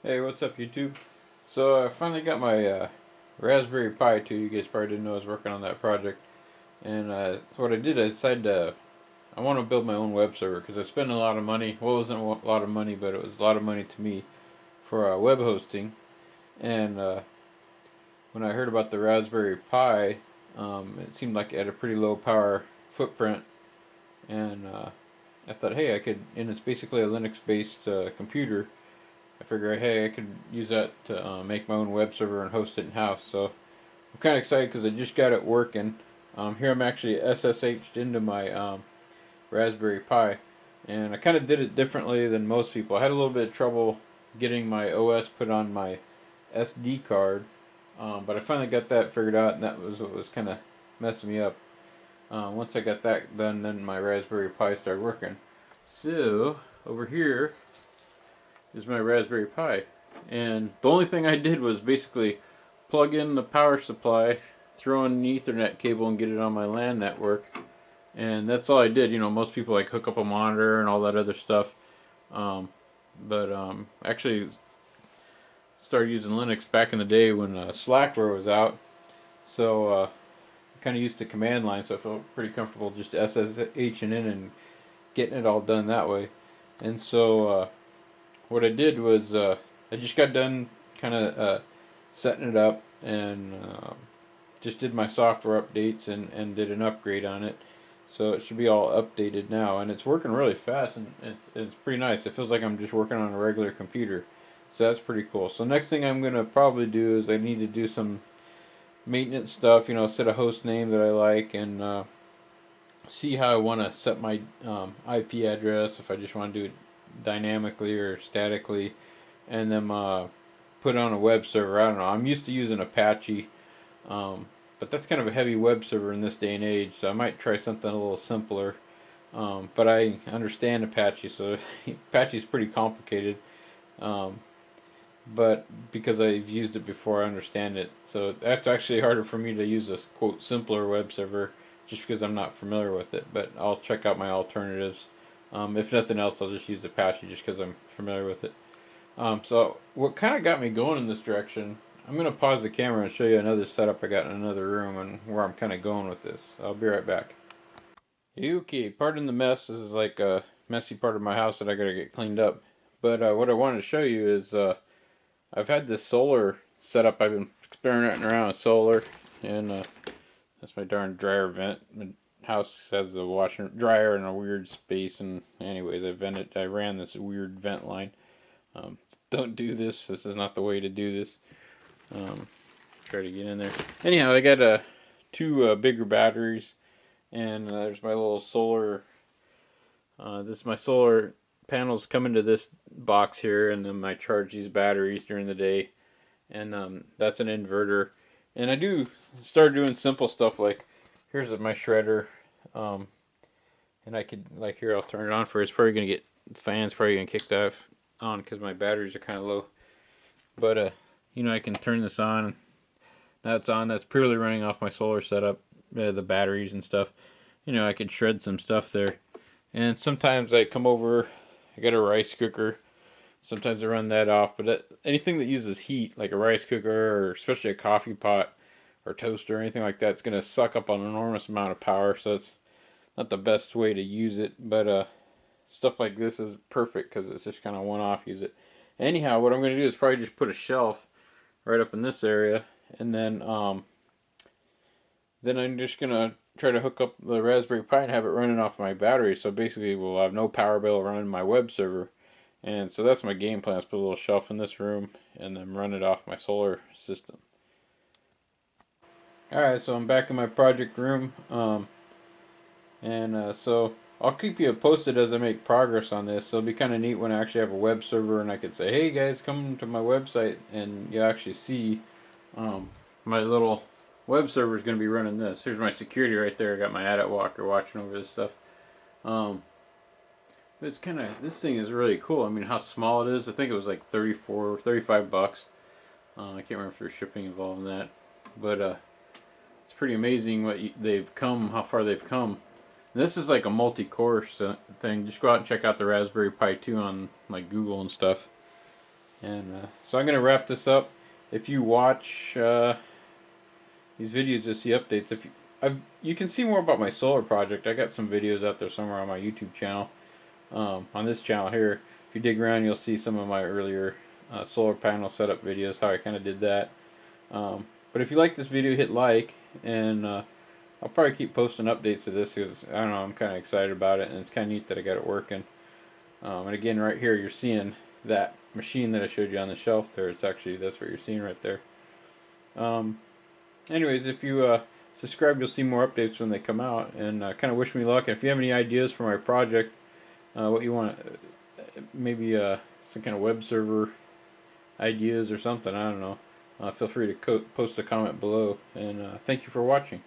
Hey, what's up, YouTube? So I finally got my Raspberry Pi 2. You guys probably didn't know I was working on that project. And so what I did, I decided I want to build my own web server because I spent a lot of money. Well, it wasn't a lot of money, but it was a lot of money to me for web hosting. And when I heard about the Raspberry Pi, it seemed like it had a pretty low power footprint. And I thought, hey, and it's basically a Linux-based computer. I figured, hey, I could use that to make my own web server and host it in house. So I'm kind of excited because I just got it working. Here I'm actually SSH'd into my Raspberry Pi, and I kind of did it differently than most people. I had a little bit of trouble getting my OS put on my SD card, but I finally got that figured out, and that was what was kind of messing me up. Once I got that done, then my Raspberry Pi started working. So over here is my Raspberry Pi. And the only thing I did was basically plug in the power supply, throw in an Ethernet cable, and get it on my LAN network. And that's all I did. You know, most people like hook up a monitor and all that other stuff. But actually started using Linux back in the day when Slackware was out. So I kind of used the command line, so I felt pretty comfortable just SSHing in and getting it all done that way. And so what I did was I just got done kind of setting it up and just did my software updates and did an upgrade on it. So it should be all updated now, and it's working really fast, and it's pretty nice. It feels like I'm just working on a regular computer, so that's pretty cool. So next thing I'm gonna probably do is I need to do some maintenance stuff. You know, set a host name that I like, and see how I want to set my IP address. If I just want to do it dynamically or statically, and then put on a web server. I don't know. I'm used to using Apache, but that's kind of a heavy web server in this day and age. So I might try something a little simpler. But I understand Apache, so Apache is pretty complicated. Um, but because I've used it before, I understand it. So that's actually harder for me to use a quote simpler web server, just because I'm not familiar with it. But I'll check out my alternatives. If nothing else, I'll just use Apache just because I'm familiar with it. So what kind of got me going in this direction? I'm gonna pause the camera and show you another setup I got in another room and where I'm kind of going with this. I'll be right back. Okay, pardon the mess. This is like a messy part of my house that I gotta get cleaned up. But what I wanted to show you is I've had this solar setup. I've been experimenting around with solar, and that's my darn dryer vent. My house has a washer dryer in a weird space, and anyways, I ran this weird vent line. Um, don't do this. This is not the way to do this. Um, Try to get in there. Anyhow, I got two bigger batteries, and there's my little solar. This is my solar panels come into this box here, and then I charge these batteries during the day, and that's an inverter. And I do start doing simple stuff like here's my shredder, um, and I could like here I'll turn it on for. It's probably gonna get the fans probably gonna kick that on because my batteries are kind of low. But you know I can turn this on. That's on. That's purely running off my solar setup, the batteries and stuff. You know I could shred some stuff there. And sometimes I come over. I got a rice cooker. Sometimes I run that off. But anything that uses heat, like a rice cooker or especially a coffee pot or toaster or anything like that, it's gonna suck up an enormous amount of power. So it's not the best way to use it. But stuff like this is perfect because it's just kind of one off use it. Anyhow, what I'm going to do is probably just put a shelf right up in this area, and then I'm just going to try to hook up the Raspberry Pi and have it running off my battery. So basically, we'll have no power bill running my web server. And so that's my game plan. Is put a little shelf in this room and then run it off my solar system. Alright, so I'm back in my project room. So I'll keep you posted as I make progress on this. So it'll be kind of neat when I actually have a web server and I could say, hey guys, come to my website, and you actually see my little web server is going to be running this. Here's my security right there. I got my adit walker watching over this stuff. Um, but it's kind of, this thing is really cool. I mean, how small it is. I think it was like 35 bucks. I can't remember if there's shipping involved in that. But it's pretty amazing they've come, how far they've come. This is like a multi-core thing. Just go out and check out the Raspberry Pi 2 on like Google and stuff. And so I'm gonna wrap this up. If you watch these videos, you'll see updates. You can see more about my solar project. I got some videos out there somewhere on my YouTube channel. On this channel here, if you dig around, you'll see some of my earlier solar panel setup videos, how I kind of did that. But if you like this video, hit like, and I'll probably keep posting updates to this because I don't know, I'm kind of excited about it, and it's kind of neat that I got it working. And again, right here, you're seeing that machine that I showed you on the shelf there. It's actually, that's what you're seeing right there. Anyways, if you subscribe, you'll see more updates when they come out, and kind of wish me luck. And if you have any ideas for my project, what you want, maybe some kind of web server ideas or something, I don't know, feel free to post a comment below. And thank you for watching.